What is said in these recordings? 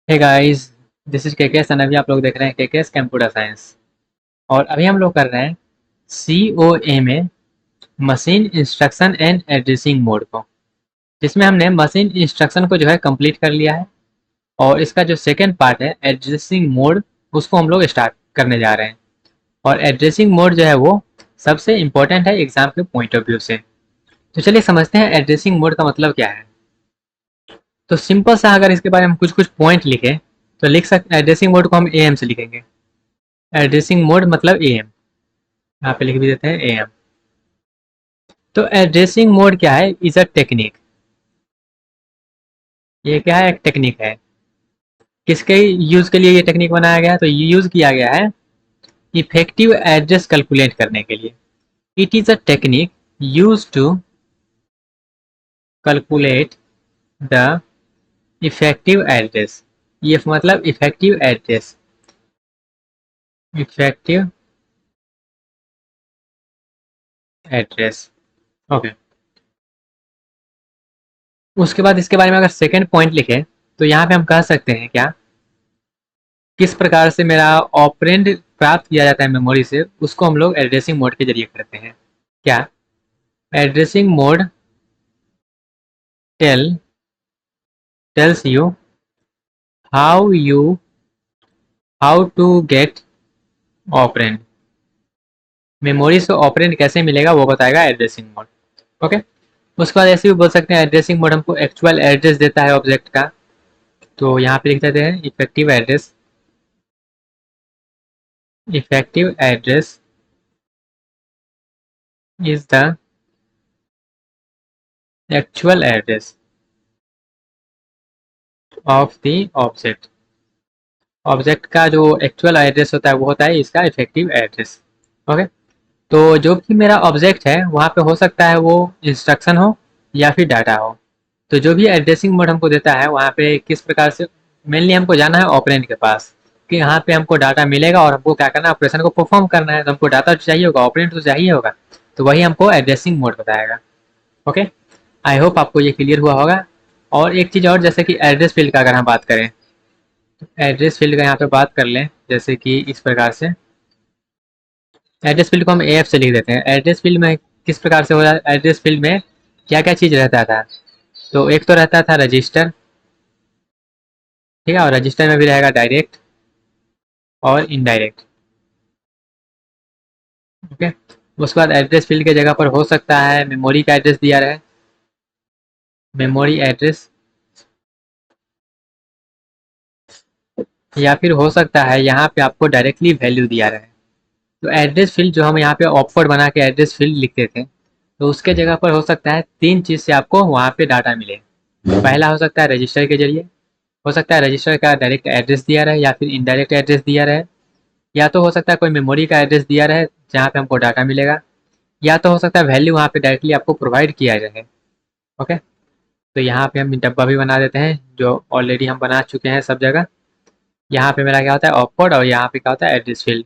Hey guys, this is KKS and अभी आप लोग देख रहे हैं केकेएस कंप्यूटर साइंस। और अभी हम लोग कर रहे हैं सीओए में machine instruction and addressing mode को, जिसमें हमने मशीन इंस्ट्रक्शन को जो है कंप्लीट कर लिया है। और इसका जो सेकंड पार्ट है एड्रेसिंग मोड, उसको हम लोग स्टार्ट करने जा रहे हैं। और एड्रेसिंग मोड जो है वो सबसे इंपॉर्टेंट है एग्जाम के पॉइंट ऑफ व्यू से। तो चलिए समझते हैं एड्रेसिंग मोड का मतलब क्या है। तो सिंपल सा अगर इसके बारे में कुछ कुछ पॉइंट लिखे तो लिख सकते, एड्रेसिंग मोड को हम एएम से लिखेंगे। एड्रेसिंग मोड मतलब एएम, यहाँ पे लिख भी देते हैं एएम। तो एड्रेसिंग मोड क्या है, इज अ टेक्निक। ये क्या है, एक टेक्निक है। किसके यूज के लिए ये टेक्निक बनाया गया है, तो ये यूज किया गया है इफेक्टिव एड्रेस कैलकुलेट करने के लिए। It is a technique use to calculate the effective address. ये मतलब effective address, effective address. Okay, उसके बाद इसके बारे में अगर सेकेंड पॉइंट लिखे तो यहाँ पे हम कह सकते हैं क्या, किस प्रकार से मेरा ऑपरेंड प्राप्त किया जाता है मेमोरी से, उसको हम लोग एड्रेसिंग मोड के जरिए करते हैं। क्या, addressing mode tell tells you how you how to get operand. Memory से ऑपरेंड कैसे मिलेगा वो बताएगा एड्रेसिंग मोड। ओके, उसके बाद ऐसे भी बोल सकते हैं एड्रेसिंग मोड हमको एक्चुअल एड्रेस देता है ऑब्जेक्ट का। तो यहाँ पे लिख देते हैं effective address. Effective address is the actual address of the object. Object का जो एक्चुअल एड्रेस होता है वो होता है इसका इफेक्टिव एड्रेस। ओके, तो जो भी मेरा ऑब्जेक्ट है वहाँ पे हो सकता है वो इंस्ट्रक्शन हो या फिर डाटा हो। तो जो भी एड्रेसिंग मोड हमको देता है वहाँ पे किस प्रकार से, मेनली हमको जाना है ऑपरेंड के पास कि यहाँ पे हमको डाटा मिलेगा और हमको क्या करना है, ऑपरेशन को परफॉर्म करना है। तो हमको डाटा तो चाहिए होगा, ऑपरेंड तो चाहिए होगा, तो वही हमको एड्रेसिंग मोड बताएगा। ओके, आई होप आपको ये क्लियर हुआ होगा। और एक चीज़ और, जैसे कि एड्रेस फील्ड का अगर हम बात करें, एड्रेस फील्ड का यहाँ पे बात कर लें जैसे कि इस प्रकार से। एड्रेस फील्ड को हम एफ से लिख देते हैं। एड्रेस फील्ड में किस प्रकार से हो रहा है, एड्रेस फील्ड में क्या क्या चीज़ रहता था। तो एक तो रहता था रजिस्टर, ठीक है, और रजिस्टर में भी रहेगा डायरेक्ट और इनडायरेक्ट। ओके, उसके बाद एड्रेस फील्ड के जगह पर हो सकता है मेमोरी का एड्रेस दिया रहे, मेमोरी एड्रेस, या फिर हो सकता है यहाँ पे आपको डायरेक्टली वैल्यू दिया रहे। तो एड्रेस फील्ड जो हम यहाँ पे ऑफवर्ड बना के एड्रेस फील्ड लिखते थे, तो उसके जगह पर हो सकता है तीन चीज़ से आपको वहाँ पे डाटा मिले। पहला हो सकता है रजिस्टर के जरिए, हो सकता है रजिस्टर का डायरेक्ट एड्रेस दिया रहे या फिर इनडायरेक्ट एड्रेस दिया रहे, या तो हो सकता है कोई मेमोरी का एड्रेस दिया रहे जहाँ पे हमको डाटा मिलेगा, या तो हो सकता है वैल्यू वहाँ पे डायरेक्टली आपको प्रोवाइड किया जाए। ओके, तो यहाँ पे हम डब्बा भी बना देते हैं जो ऑलरेडी हम बना चुके हैं सब जगह। यहाँ पे मेरा क्या होता है ऑपकोड, और यहाँ पे क्या होता है एड्रेस फील्ड।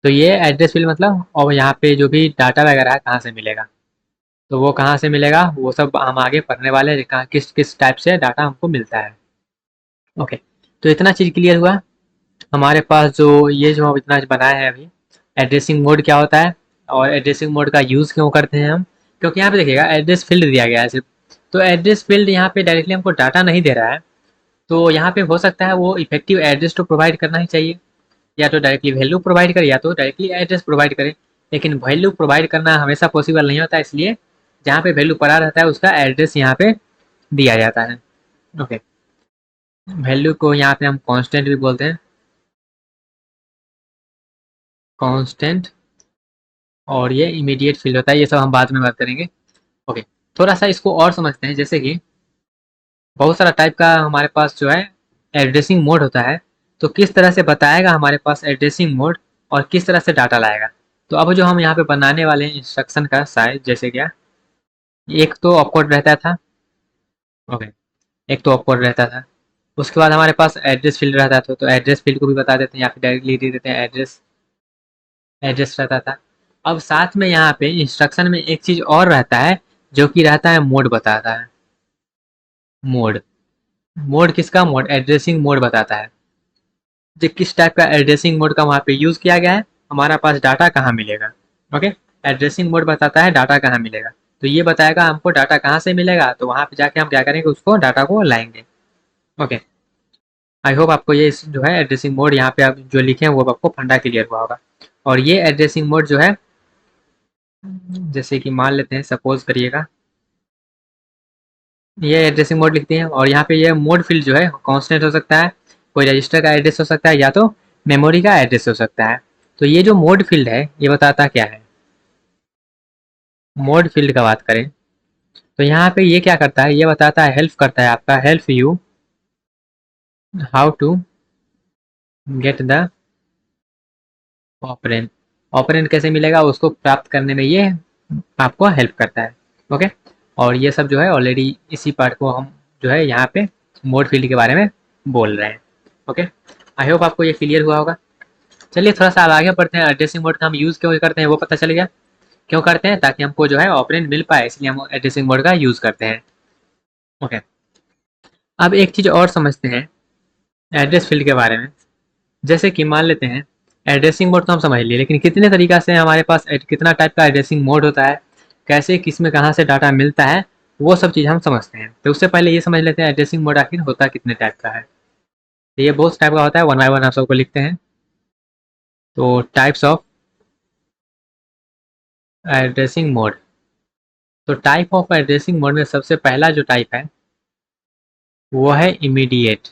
तो ये एड्रेस फील्ड मतलब, और यहाँ पे जो भी डाटा वगैरह है कहाँ से मिलेगा, तो वो कहाँ से मिलेगा वो सब हम आगे पढ़ने वाले हैं, कहाँ किस किस टाइप से डाटा हमको मिलता है। ओके, तो इतना चीज़ क्लियर हुआ। हमारे पास जो ये जो हम इतना बनाया है अभी, एड्रेसिंग मोड क्या होता है और एड्रेसिंग मोड का यूज़ क्यों करते हैं हम, क्योंकि यहाँ पे देखिएगा एड्रेस फील्ड दिया गया है सिर्फ। तो एड्रेस फील्ड यहाँ पे डायरेक्टली हमको डाटा नहीं दे रहा है, तो यहाँ पे हो सकता है वो इफेक्टिव एड्रेस तो प्रोवाइड करना ही चाहिए, या तो डायरेक्टली वैल्यू प्रोवाइड करे या तो डायरेक्टली एड्रेस प्रोवाइड करे। लेकिन वैल्यू प्रोवाइड करना हमेशा पॉसिबल नहीं होता, इसलिए जहाँ पे वैल्यू पड़ा रहता है उसका एड्रेस यहाँ पे दिया जाता है। ओके, वैल्यू को यहाँ पे हम कांस्टेंट भी बोलते हैं, कांस्टेंट। और ये इमीडिएट फील्ड होता है, ये सब हम बाद में बात करेंगे। ओके, थोड़ा सा इसको और समझते हैं। जैसे कि बहुत सारा टाइप का हमारे पास जो है एड्रेसिंग मोड होता है, तो किस तरह से बताएगा हमारे पास एड्रेसिंग मोड और किस तरह से डाटा लाएगा। तो अब जो हम यहाँ पे बनाने वाले हैं इंस्ट्रक्शन का साइज, जैसे क्या, एक तो ऑपकोड रहता था। ओके, एक तो ऑपकोड रहता था। उसके बाद हमारे पास एड्रेस फील्ड रहता था, तो एड्रेस फील्ड को भी बता देते हैं या फिर डायरेक्टली दे देते हैं एड्रेस, एड्रेस रहता था। अब साथ में यहाँ पे इंस्ट्रक्शन में एक चीज़ और रहता है जो कि रहता है मोड बताता है, मोड। मोड किसका? मोड एड्रेसिंग मोड बताता है जो किस टाइप का एड्रेसिंग मोड का वहाँ पे यूज़ किया गया है, हमारा पास डाटा कहाँ मिलेगा। ओके, एड्रेसिंग मोड बताता है डाटा कहाँ मिलेगा, तो ये बताएगा हमको डाटा कहाँ से मिलेगा, तो वहाँ पे जाके हम क्या करेंगे, उसको डाटा को लाएंगे। ओके, आई होप आपको ये जो है एड्रेसिंग मोड यहाँ पे आप जो लिखे हैं वो आपको फंडा क्लियर हुआ होगा। और ये एड्रेसिंग मोड जो है, जैसे कि मान लेते हैं, सपोज करिएगा ये एड्रेसिंग मोड लिखते हैं और यहाँ पे ये मोड फील्ड जो है कांस्टेंट हो सकता है, कोई रजिस्टर का एड्रेस हो सकता है, या तो मेमोरी का एड्रेस हो सकता है। तो ये जो मोड फील्ड है ये बताता क्या है? मोड फील्ड का बात करें तो यहाँ पे ये क्या करता है, ये बताता है, हेल्प करता है आपका, help you how to get the operand. Operand कैसे मिलेगा उसको प्राप्त करने में ये आपको हेल्प करता है। ओके, और ये सब जो है ऑलरेडी इसी पार्ट को हम जो है यहाँ पे मोड फील्ड के बारे में बोल रहे हैं। ओके, आई होप आपको ये क्लियर हुआ होगा। चलिए थोड़ा सा आगे बढ़ते हैं, एड्रेसिंग मोड का हम यूज़ क्यों करते हैं वो पता चल गया। क्यों करते हैं? ताकि हमको जो है ऑपरेंड मिल पाए, इसलिए हम एड्रेसिंग मोड का यूज़ करते हैं। ओके, अब एक चीज़ और समझते हैं एड्रेस फील्ड के बारे में। जैसे कि मान लेते हैं एड्रेसिंग मोड तो हम समझ लिए, लेकिन कितने तरीका से हमारे पास कितना टाइप का एड्रेसिंग मोड होता है, कैसे किस में कहाँ से डाटा मिलता है, वो सब चीज़ हम समझते हैं। तो उससे पहले ये समझ लेते हैं एड्रेसिंग मोड आखिर होता कितने टाइप का है। तो ये बहुत टाइप का होता है, वन बाय वन आप सबको लिखते हैं। तो टाइप्स ऑफ एड्रेसिंग मोड, तो टाइप ऑफ एड्रेसिंग मोड में सबसे पहला जो टाइप है वो है immediate,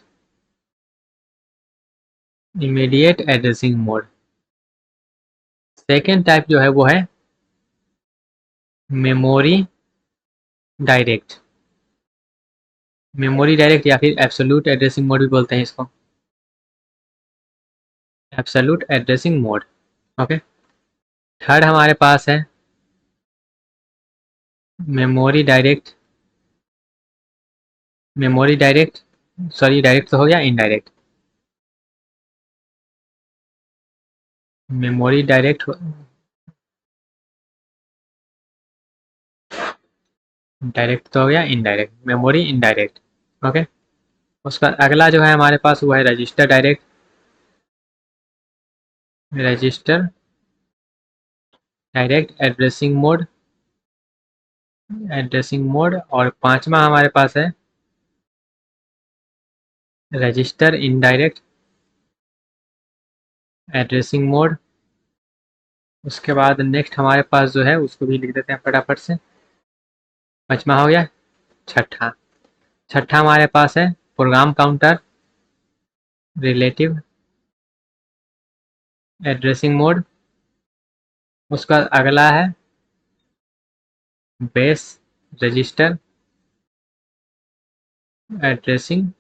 immediate addressing mode. Second type जो है वो है मेमोरी डायरेक्ट, मेमोरी डायरेक्ट या फिर एब्सोल्यूट एड्रेसिंग मोड भी बोलते हैं इसको, absolute addressing mode. Okay, third हमारे पास है memory direct, memory direct, sorry direct तो हो गया, इनडायरेक्ट, मेमोरी डायरेक्ट, डायरेक्ट तो हो गया, इनडायरेक्ट, मेमोरी इनडायरेक्ट। ओके, उसका अगला जो है हमारे पास वो है register direct, register direct addressing mode, addressing mode. और पांचवा हमारे पास है रजिस्टर इनडायरेक्ट एड्रेसिंग मोड। उसके बाद नेक्स्ट हमारे पास जो है उसको भी लिख देते हैं फटाफट से, पांचवा हो गया। छठा, छठा हमारे पास है program counter relative addressing mode. उसका अगला है बेस रजिस्टर एड्रेसिंग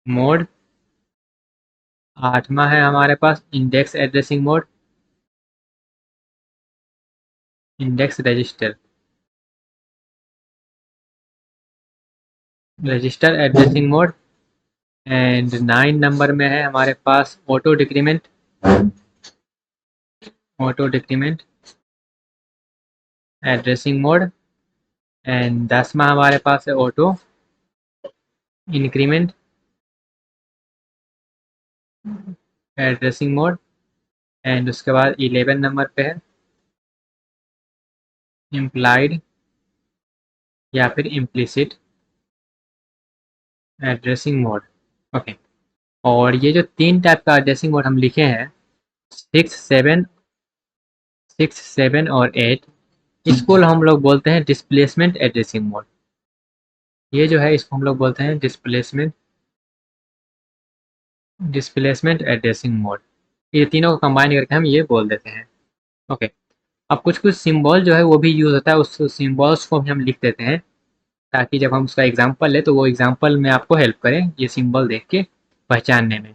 मोड। आठवां है हमारे पास index addressing mode, index register, register addressing mode. And 9 नंबर में है हमारे पास auto decrement, auto decrement addressing mode. And 10वां हमारे पास है auto increment addressing mode. And उसके बाद 11 नंबर पे है इम्प्लाइड या फिर इम्प्लिसिट एड्रेसिंग मोड। ओके, और ये जो तीन टाइप का एड्रेसिंग मोड हम लिखे हैं, 6, 7, 6, 7 और 8, इसको हम लोग बोलते हैं डिस्प्लेसमेंट एड्रेसिंग मोड। ये जो है इसको हम लोग बोलते हैं डिस्प्लेसमेंट, डिस्प्लेसमेंट एड्रेसिंग मोड। ये तीनों को कंबाइन करके हम ये बोल देते हैं। ओके, अब कुछ कुछ सिंबल जो है वो भी यूज़ होता है, उस सिंबल्स को भी हम लिख देते हैं ताकि जब हम उसका एग्जांपल ले तो वो एग्जांपल में आपको हेल्प करें ये सिंबल देख के पहचानने में।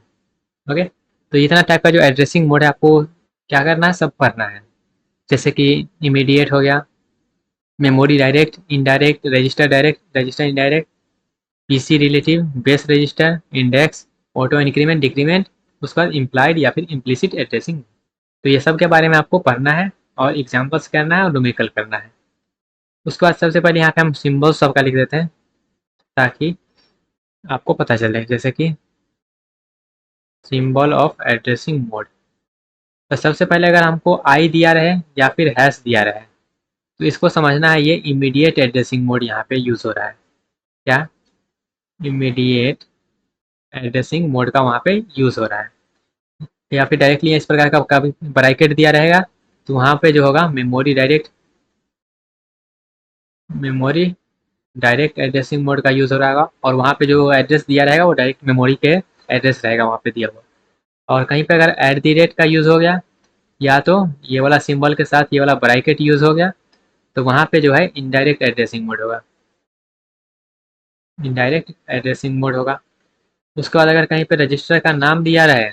ओके, तो इतना टाइप का जो एड्रेसिंग मोड है आपको क्या करना है, सब करना है। जैसे कि इमीडिएट हो गया, memory direct, indirect, register direct, register indirect, PC relative, base register, index, auto increment decrement, उसके बाद इम्प्लाइड या फिर इम्प्लिसिट एड्रेसिंग। तो ये सब के बारे में आपको पढ़ना है और एग्जाम्पल्स करना है और न्यूमेरिकल करना है। उसके बाद सबसे पहले यहाँ पे हम सिम्बल्स सबका लिख देते हैं ताकि आपको पता चले, जैसे कि सिंबल ऑफ एड्रेसिंग मोड। तो सबसे पहले अगर हमको आई दिया रहे या फिर हैश दिया रहे, तो इसको समझना है ये इमीडिएट एड्रेसिंग मोड यहाँ पे यूज़ हो रहा है। क्या? इमीडिएट एड्रेसिंग मोड का वहाँ पे यूज़ हो रहा है। या फिर डायरेक्टली इस प्रकार का कभी ब्रैकेट दिया रहेगा, तो वहाँ पे जो होगा मेमोरी डायरेक्ट एड्रेसिंग मोड का यूज़ हो रहा होगा, और वहाँ पे जो एड्रेस दिया रहेगा वो डायरेक्ट मेमोरी के एड्रेस रहेगा वहाँ पे दिया हुआ। और कहीं पे अगर एट दी रेट का यूज़ हो गया, या तो ये वाला सिंबल के साथ ये वाला ब्रैकेट यूज़ हो गया, तो वहाँ पे जो है इनडायरेक्ट एड्रेसिंग मोड होगा। इनडायरेक्ट एड्रेसिंग मोड होगा। उसके बाद अगर कहीं पे रजिस्टर का नाम दिया रहे,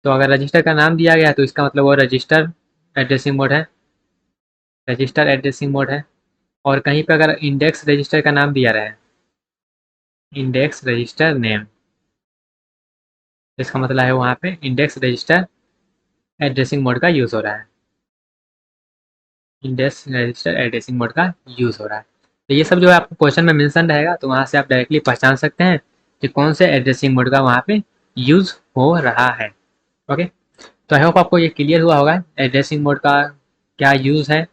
तो अगर रजिस्टर का नाम दिया गया तो इसका मतलब वो रजिस्टर एड्रेसिंग मोड है। रजिस्टर एड्रेसिंग मोड है। और कहीं पे अगर इंडेक्स रजिस्टर का नाम दिया रहे, इंडेक्स रजिस्टर नेम, इसका मतलब है वहाँ पे इंडेक्स रजिस्टर एड्रेसिंग मोड का यूज़ हो रहा है। इंडेक्स रजिस्टर एड्रेसिंग मोड का यूज़ हो रहा है। तो ये सब जो है आपको क्वेश्चन में मेंशन रहेगा, तो वहाँ से आप डायरेक्टली पहचान सकते हैं कि कौन से एड्रेसिंग मोड का वहाँ पे यूज़ हो रहा है। ओके, तो आई होप आपको ये क्लियर हुआ होगा एड्रेसिंग मोड का क्या यूज़ है,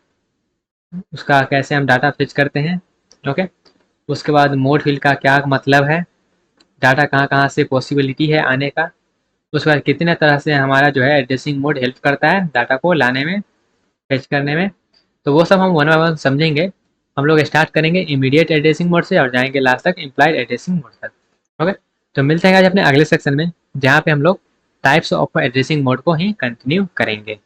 उसका कैसे हम डाटा फेच करते हैं। ओके, उसके बाद मोड फील्ड का क्या मतलब है, डाटा कहाँ कहाँ से पॉसिबिलिटी है आने का, उसके बाद कितने तरह से हमारा जो है एड्रेसिंग मोड हेल्प करता है डाटा को लाने में, फेच करने में। तो वो सब हम वन बाय वन समझेंगे। हम लोग स्टार्ट करेंगे इमीडिएट एड्रेसिंग मोड से और जाएंगे लास्ट तक इम्प्लाइड एड्रेसिंग मोड तक। ओके, तो मिलते हैं आज अपने अगले सेक्शन में, जहाँ पे हम लोग टाइप्स ऑफ एड्रेसिंग मोड को ही कंटिन्यू करेंगे।